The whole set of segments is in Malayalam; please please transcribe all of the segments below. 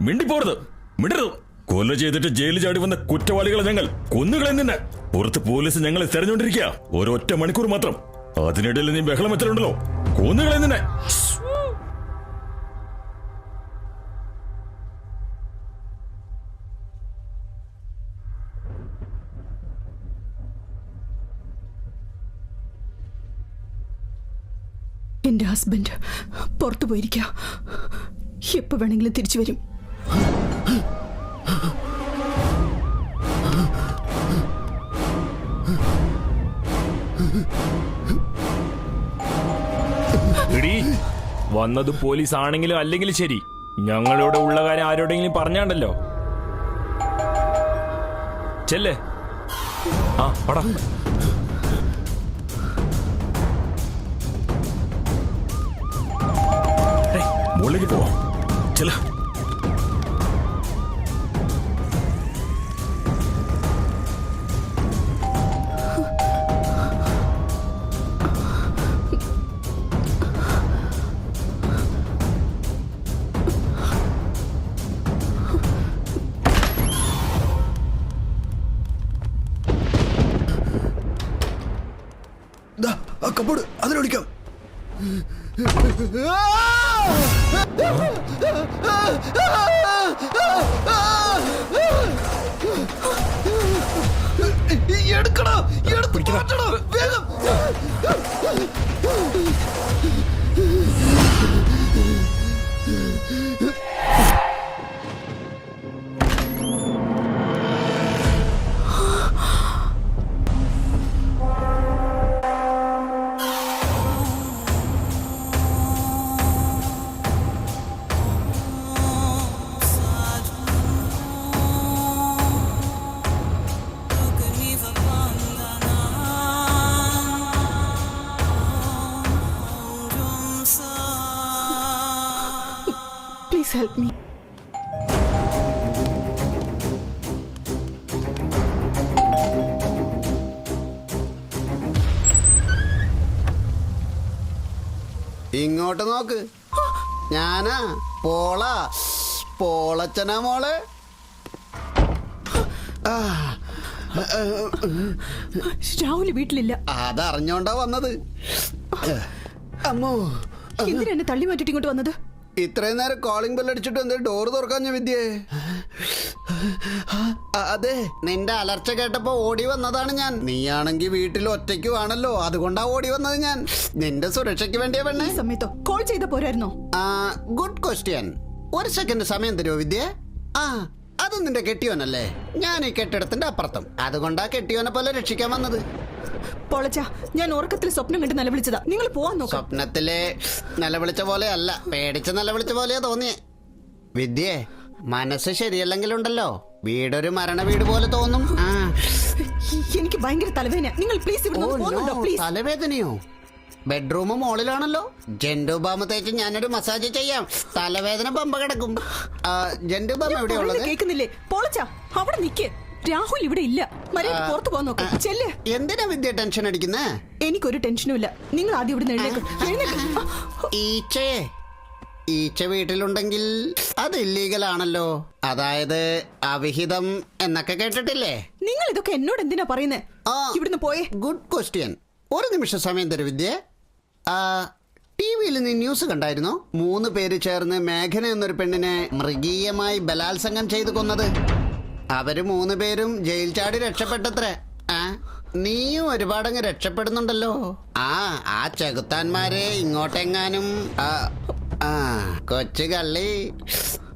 മിണ്ടിപ്പോരുത്, മിണ്ടരുത്. കൊല ചെയ്തിട്ട് ജയിലിൽ ചാടി വന്ന കുറ്റവാളികളെ ഞങ്ങൾ കൊന്നുകളെ നിന്നെ. പുറത്ത് പോലീസ് ഞങ്ങളെ തെരഞ്ഞുകൊണ്ടിരിക്കുക, ഒരൊറ്റ മണിക്കൂർ മാത്രം. അതിനിടയിൽ നീ ബഹളം വെച്ചിട്ടുണ്ടല്ലോ, കൊന്നുകളെ നിന്നെ. എന്റെ ഹസ്ബൻഡ് പുറത്തു പോയിരിക്കുക, എപ്പോ വേണമെങ്കിലും തിരിച്ചു വരും. വന്നത് പോലീസ് ആണെങ്കിലും അല്ലെങ്കിലും ശരി, ഞങ്ങളിവിടെ ഉള്ള കാര്യം ആരോടെങ്കിലും പറഞ്ഞാണ്ടല്ലോ. ചെല്ലേ, ആ പടാ. മുകളിലേക്ക് പോവാം, ചെല. കപ്പോട് അതിനെ വിളിക്കാം. എടുക്കണോ, എടുക്കണോ വേഗം. Please help me. ഇങ്ങോട്ട് നോക്ക്, ഞാനാ പോളച്ചനാ മോളെ. രാഹുൽ വീട്ടിലില്ല. അതറിഞ്ഞോണ്ടാ വന്നത്. അമ്മോ, എന്തിനാ എന്നെ തള്ളി മാറ്റിട്ട് ഇങ്ങോട്ട് വന്നത്? ഇത്രയും നേരം കോളിംഗ് ബെൽ അടിച്ചിട്ട് എന്തേ ഡോറ് തുറക്കാഞ്ഞ വിദ്യേ? അതെ, നിന്റെ അലർച്ച കേട്ടപ്പോ ഓടി വന്നതാണ് ഞാൻ. നീയാണെങ്കി വീട്ടിൽ ഒറ്റയ്ക്കും ആണല്ലോ, അതുകൊണ്ടാ ഓടി വന്നത് ഞാൻ. നിന്റെ സുരക്ഷയ്ക്ക് വേണ്ടിയാ പെണ്ണേ. ഈ സമയത്തോ കോൾ ചെയ്ത പോരായിരുന്നോ? Good question. ഒരു സെക്കൻഡ് സമയം തരുമോ വിദ്യ? അത് നിന്റെ കെട്ടിയോനല്ലേ? ഞാൻ ഈ കെട്ടിടത്തിന്റെ അപ്പുറത്തും, അതുകൊണ്ടാ കെട്ടിയോനെ പോലെ രക്ഷിക്കാൻ വന്നത്. പൊളച്ച, ഞാൻ ഉറക്കത്തിൽ സ്വപ്നം കണ്ട് നിലവിളിച്ചതാ. നിങ്ങൾ പോവാൻ നോക്കാം. സ്വപ്നത്തിലെ നിലവിളിച്ച പോലെ അല്ല, പേടിച്ച് നിലവിളിച്ച പോലെയാ തോന്നിയേ. വിദ്യേ, മനസ്സ് ശരിയല്ലെങ്കിലുണ്ടല്ലോ, വീടൊരു മരണ വീട് പോലെ തോന്നും. എനിക്ക് ഭയങ്കര തലവേദന. നിങ്ങൾ പ്ലീസ് പ്ലീസ്. തലവേദനയോ? ബെഡ്റൂം മോളിലാണല്ലോ. ജെൻഡു ബാമ തേച്ച് ഞാനൊരു മസാജ് ചെയ്യാം. തലവേദന ബമ്പ കിടക്കും. ജെൻഡു ബാമ എവിടെയാ ഉള്ളത്? കേൾക്കുന്നില്ലേ? പൊളച്ച, അവിടെ നിക്ക്. രാഹുൽ ഇവിടെ ഇല്ല. പുറത്തു പോകാൻ നോക്കാം. ചെല്ല്. എന്തിനാ വിദ്യ ടെൻഷൻ അടിക്കുന്നേ? എനിക്കൊരു ടെൻഷനും ഇല്ല. നിങ്ങൾ ആദ്യം ഇവിടെ എഴുന്നേക്ക്. ഈച്ച വീട്ടിലുണ്ടെങ്കിൽ അത് ഇല്ലീഗൽ ആണല്ലോ. അതായത് അവിഹിതം എന്നൊക്കെ കേട്ടിട്ടില്ലേ? നിങ്ങൾ ഇതൊക്കെ എന്നോട് എന്തിനാ പറയുന്നേ? ഇവിടുന്ന് പോയേ. Good question. ഒരു നിമിഷം സമയം തരും വിദ്യ. ടിവിയിൽ നീ ന്യൂസ് കണ്ടായിരുന്നോ? 3 പേര് ചേർന്ന് മേഘന എന്നൊരു പെണ്ണിനെ മൃഗീയമായി ബലാത്സംഗം ചെയ്ത് കൊന്നത്. അവര് 3 പേരും ജയിൽ ചാടി രക്ഷപ്പെട്ടത്രേ. നീയും ഒരുപാടങ്ങ് രക്ഷപ്പെടുന്നുണ്ടല്ലോ. ആ ചെകുത്താന്മാരെ ഇങ്ങോട്ടെങ്ങാനും. കൊച്ചു കള്ളി,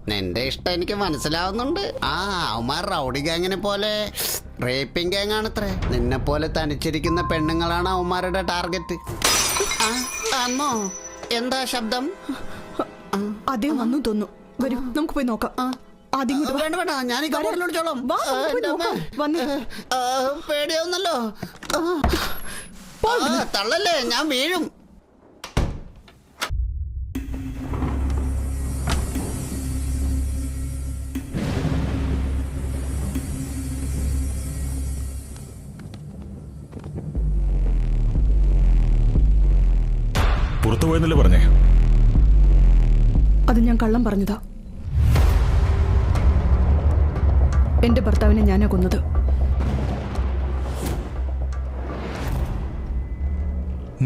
നിന്റെ ഇഷ്ടം എനിക്ക് മനസ്സിലാവുന്നുണ്ട്. അവന്മാർ റൗഡി ഗാങ്ങിനെ പോലെ റേപ്പിംഗ് ഗാങ് ആണത്രേ. നിന്നെ പോലെ തനിച്ചിരിക്കുന്ന പെണ്ണുങ്ങളാണ് അവന്മാരുടെ ടാർഗറ്റ്. അമ്മോ, എന്താ ശബ്ദം? അതേ വന്നു തോന്നുന്നു. വരൂ, നമുക്ക് പോയി നോക്കാം. വേണ്ട, ഞാൻ ഈ കബോർഡിലോടിച്ചോളാം. പേടിയാവുന്നല്ലോ. തള്ളല്ലേ, ഞാൻ വീഴും. പുറത്തു പോയെന്നല്ലേ പറഞ്ഞേ? അത് ഞാൻ കള്ളം പറഞ്ഞതാ. എന്റെ ഭർത്താവിനെ ഞാനാ കൊന്നത്.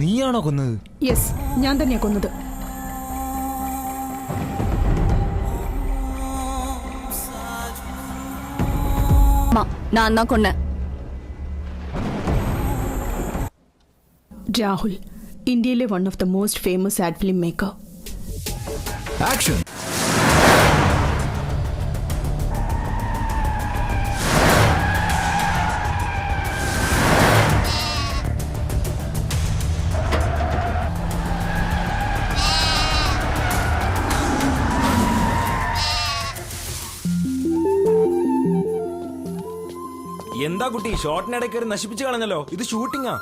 നീയാണോ കൊന്നത്? യെസ്, ഞാൻ തന്നെയാ കൊന്നത്. நான் தான் கொன்னேன். രാഹുൽ, ഇന്ത്യയിലെ one of the most famous ad film maker. Action. എന്താ കുട്ടി ഷോട്ടിനിടയ്ക്ക് കയറി നശിപ്പിച്ചു കളഞ്ഞല്ലോ. ഇത് ഷൂട്ടിങ്ങാ.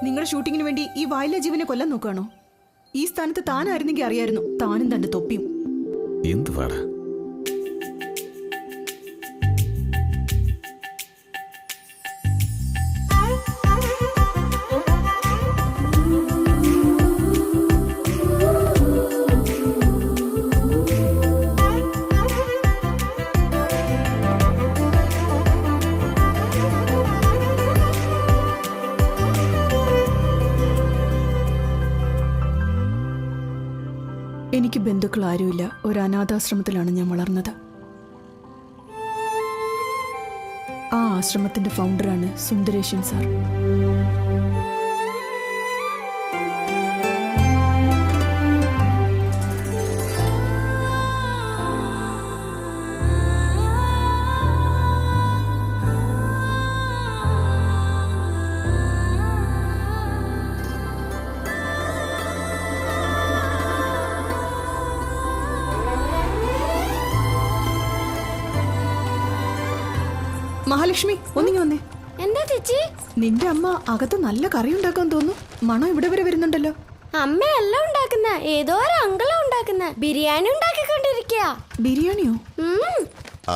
നിങ്ങളുടെ ഷൂട്ടിങ്ങിന് വേണ്ടി ഈ വായില ജീവനെ കൊല്ലാൻ നോക്കുകയാണോ? ഈ സ്ഥാനത്ത് താനായിരുന്നെങ്കിൽ അറിയായിരുന്നു, താനും തന്റെ തൊപ്പിയും. എന്ത് പാടാ? എനിക്ക് ബന്ധുക്കൾ ആരുമില്ല. ഒരു അനാഥാശ്രമത്തിലാണ് ഞാൻ വളർന്നത്. ആ ആശ്രമത്തിന്റെ ഫൗണ്ടറാണ് സുന്ദരേശൻ സാർ. മഹാലക്ഷ്മി, ഒന്നിങ്ങി വന്നേ. എന്താ ചേച്ചി? നിന്റെ അമ്മ അകത്ത് നല്ല കറി ഉണ്ടാക്കാൻ തോന്നുന്നു. മണം ഇവിടെ വരെ വരുന്നുണ്ടല്ലോ. അമ്മയല്ല ഉണ്ടാക്കുന്ന, ഏതോ ഒരു അങ്കിളാ ഉണ്ടാക്കുന്ന. ബിരിയാണി ഉണ്ടാക്കിക്കൊണ്ടിരിക്കുക. ബിരിയാണിയോ?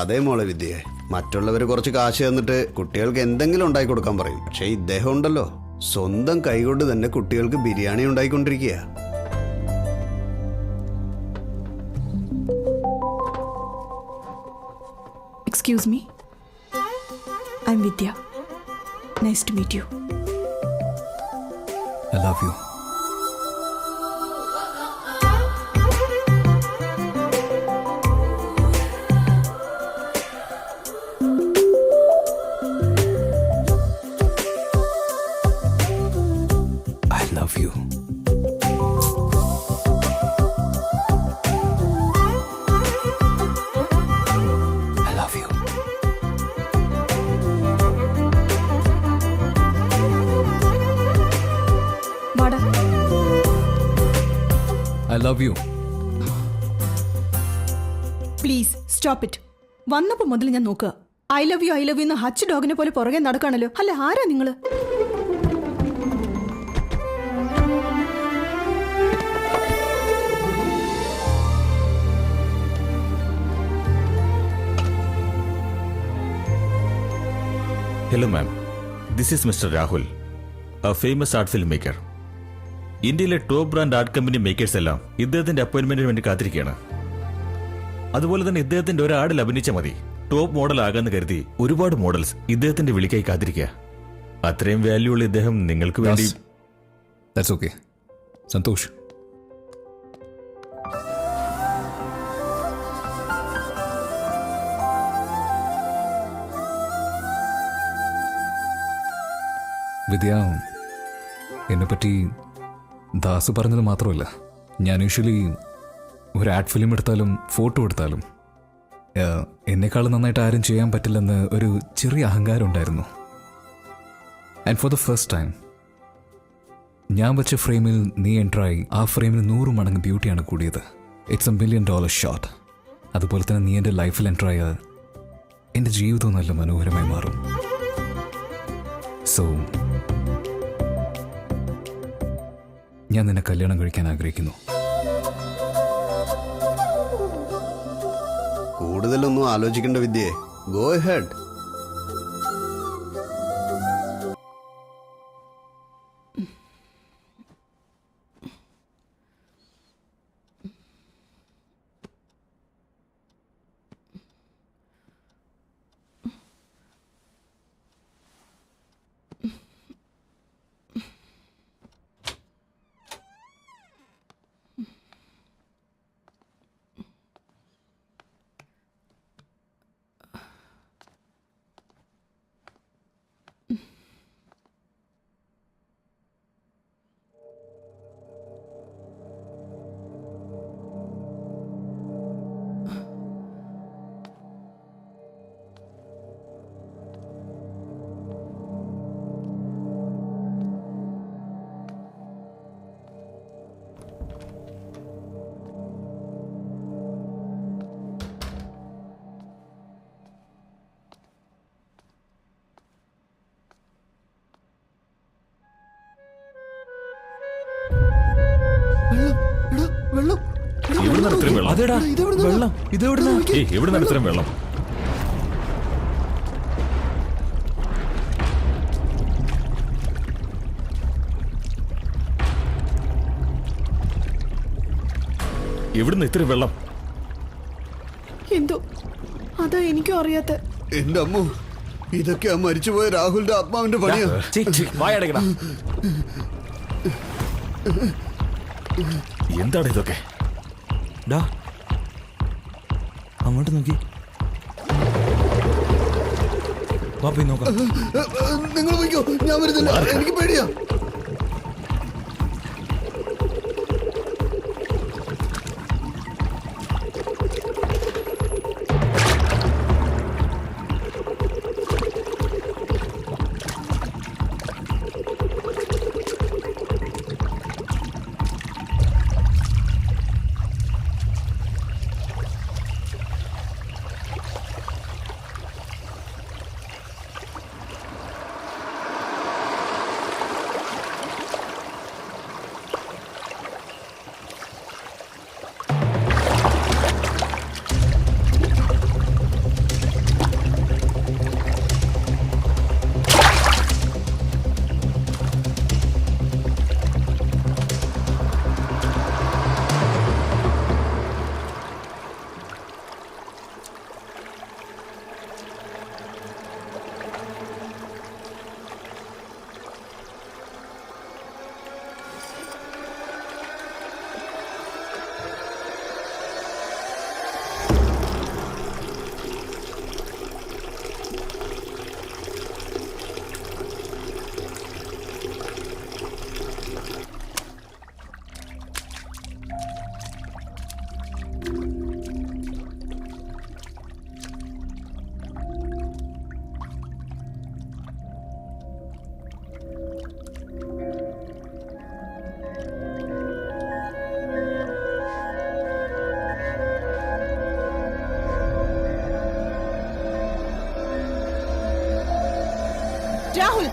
അതേ മോളെ വിദ്യയെ, മറ്റുള്ളവർ കുറച്ച് കാശ് തന്നിട്ട് കുട്ടികൾക്ക് എന്തെങ്കിലും ഉണ്ടാക്കി കൊടുക്കാൻ പറയും. പക്ഷെ ഇദ്ദേഹം ഉണ്ടല്ലോ, സ്വന്തം കൈകൊണ്ട് തന്നെ കുട്ടികൾക്ക് ബിരിയാണി ഉണ്ടായിക്കൊണ്ടിരിക്കുക. Excuse me, I'm Vidya. Nice to meet you. I love you. I love you. I love you. വാടാ. I love you. Please stop it. വന്നപ്പോ മുതൽ ഞാൻ നോക്കുക. ഐ ലവ് യു എന്ന് ഹച്ച് ഡോഗിനെ പോലെ പുറകെ നടക്കാണല്ലോ. അല്ല, ആരാ നിങ്ങള്? Hello ma'am, this is mister Rahul, a famous art film maker. ഇന്ത്യയിലെ top brand art company makers എല്ലാം ഇദ്ദേഹത്തിന്റെ അപ്പോയിന്റ്മെന്റിന് വേണ്ടി കാത്തിരിക്കുകയാണ്. അതുപോലെ തന്നെ ഇദ്ദേഹത്തിന്റെ ഒരു ആടിൽ അഭിനയിച്ച മതി, ടോപ്പ് മോഡൽ ആകാന്ന് കരുതി ഒരുപാട് മോഡൽസ് ഇദ്ദേഹത്തിന്റെ വിളിക്കായി കാത്തിരിക്കുക. അത്രയും വാല്യൂ ഉള്ള ഇദ്ദേഹം നിങ്ങൾക്ക് വേണ്ടി. That's okay. സന്തോഷ്. വിദ്യ, എന്നെപ്പറ്റി ദാസ് പറഞ്ഞത് മാത്രമല്ല, ഞാൻ യൂഷ്വലി ഒരു ആഡ് ഫിലിം എടുത്താലും ഫോട്ടോ എടുത്താലും എന്നെക്കാളും നന്നായിട്ട് ആരും ചെയ്യാൻ പറ്റില്ലെന്ന് ഒരു ചെറിയ അഹങ്കാരം ഉണ്ടായിരുന്നു. And for the first time ഞാൻ വെച്ച ഫ്രെയിമിൽ നീ എൻട്രായി ആ ഫ്രെയിമിന് 100 മടങ്ങ് ബ്യൂട്ടിയാണ് കൂടിയത്. It's $1 million shot. അതുപോലെ തന്നെ നീ എൻ്റെ ലൈഫിൽ എൻട്രായ എൻ്റെ ജീവിതവും നല്ല മനോഹരമായി മാറും. സോ ഞാൻ നിന്നെ കല്യാണം കഴിക്കാൻ ആഗ്രഹിക്കുന്നു. കൂടുതലൊന്നും ആലോചിക്കേണ്ട വിദ്യയെ, ഗോ ഹെഡ്. വെള്ളം അതെടാ വെള്ളം ഇതെവിടുന്ന ഏയ് എവിടെ നിന്നാണ് ഇത്രയും വെള്ളം? എവിടുന്ന് ഇത്രയും വെള്ളം? എന്തോ അതാ എനിക്കും അറിയാത്ത. എന്റെ അമ്മു, ഇതൊക്കെ ആ മരിച്ചുപോയ രാഹുലിന്റെ ആത്മാവിന്റെ പണിയാ. വായടക്കടാ. എന്താണ് ഇതൊക്കെ? ഡാ അങ്ങോട്ട് നോക്കി. വാ പോയി നോക്കാം. നിങ്ങൾ പോയിക്കോ, ഞാൻ വരുന്നില്ല, എനിക്ക് പേടിയാ. രാഹുൽ,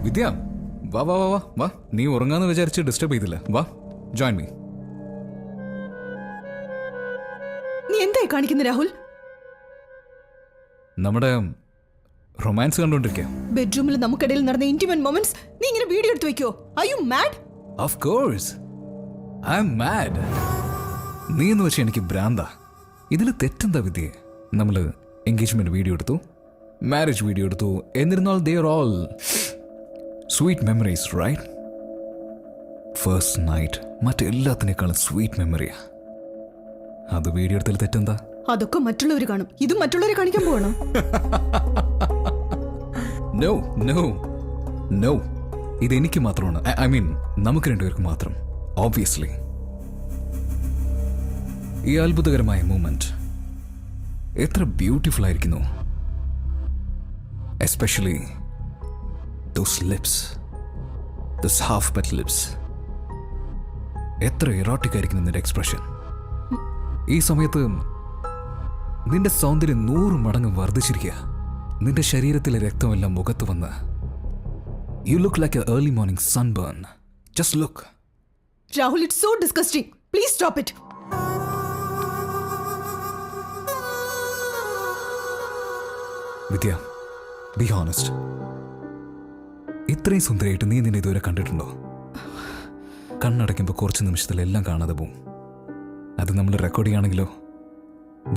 വിദ്യ, വാ വാ വാ വാ വാ. നീ ഉറങ്ങാന്ന് വിചാരിച്ച് ഡിസ്റ്റർബ് ചെയ്തില്ല. വാ, ജോയിൻ മീ. നീ എന്തായി കാണിക്കുന്നു രാഹുൽ? നമ്മുടെ റൊമാൻസ് കണ്ടോണ്ടിരിക്കാം. ബെഡ്റൂമിൽ നമുക്കിടയിൽ നടന്ന ഇന്റിമേറ്റ് മൊമെന്റ്സ് നീ ഇങ്ങനെ വീഡിയോ എടുത്ത് വെക്കോ? Are you mad? Of course I am mad. നീ എന്ന് വെച്ചാൽ എനിക്ക് ഭ്രാന്ത. ഇതിൽ തെറ്റെന്താ വിദ്യ? നമ്മൾ എൻഗേജ്മെന്റ് വീഡിയോ എടുത്തു, മാരേജ് വീഡിയോ എടുത്തു, എന്നിരുന്നാൽ they are all sweet memories, right? First night മറ്റെല്ലാത്തിനേക്കാളും സ്വീറ്റ് മെമ്മറിയാ. അത് വീഡിയോ എടുത്തതിൽ തെറ്റെന്താ? അതൊക്കെ മറ്റുള്ളവർ കാണും, ഇതും മറ്റുള്ളവരെ കാണിക്കാൻ പോകണം. നോ നോ നോ, ഇതെനിക്ക് മാത്രമാണ്. ഐ മീൻ നമുക്ക് രണ്ടുപേർക്ക് മാത്രം. ഓബ്വിയസ്ലി ഈ അത്ഭുതകരമായ മൂമെന്റ് എത്ര ബ്യൂട്ടിഫുൾ ആയിരിക്കുന്നു. Especially those lips, those half pet lips. എത്ര എറോട്ടിക് ആയിരിക്കുന്നു നിന്റെ എക്സ്പ്രഷൻ. ഈ സമയത്ത് നിന്റെ സൗന്ദര്യം 100 മടങ്ങ് വർദ്ധിച്ചിരിക്കുക. നിന്റെ ശരീരത്തിലെ രക്തമെല്ലാം മുഖത്ത് വന്ന് you look like A early morning sunburn. Just look. Rahul, it's so disgusting. Please stop it. Vidya, be honest. ഇത്രയും സുന്ദരിയായിട്ട് നീ നിന്നെ ഇതുവരെ കണ്ടിട്ടുണ്ടോ? കണ്ണടയ്ക്കുമ്പോൾ കുറച്ച് നിമിഷത്തിലെല്ലാം കാണാതെ പോവും. അത് നമ്മൾ റെക്കോർഡ് ചെയ്യുകയാണെങ്കിലോ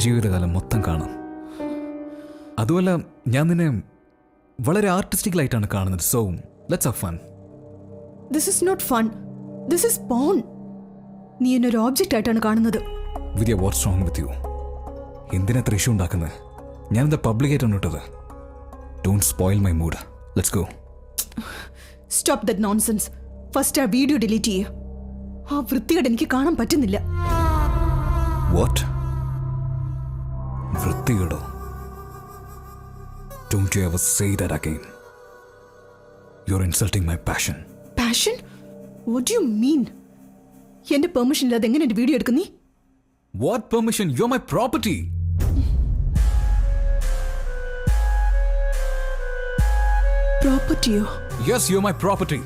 ജീവിതകാലം മൊത്തം കാണാം. അതുമല്ല, ഞാൻ നിന്നെ വളരെ ആർട്ടിസ്റ്റിക്കലായിട്ടാണ് കാണുന്നത്. So let's have fun. This is not fun, this is porn. നീ എന്നൊരു ഓബ്ജക്റ്റ് ആയിട്ടാണ് കാണുന്നത്. Vidya, what's wrong with you? എന്തിനത്ര ഇഷ്യൂ ഉണ്ടാക്കുന്നത്? ഞാനെന്താ പബ്ലിക്കായിട്ടാണ് ഇട്ടത്? Don't spoil my mood. Let's go. Stop that nonsense. First ആ വീഡിയോ ഡിലീറ്റ് ചെയ്യുക. ആ വൃത്തികേട് എനിക്ക് കാണാൻ പറ്റുന്നില്ല. വാട്ട്? വൃത്തികേടോ? Don't you ever say that again. You're insulting my passion. Passion? What do you mean? എന്റെ പെർമിഷൻ ഇല്ലാതെ എങ്ങനെ എന്റെ video എടുക്കുന്നീ? What permission? You're my property. Property? Yes, you're my property.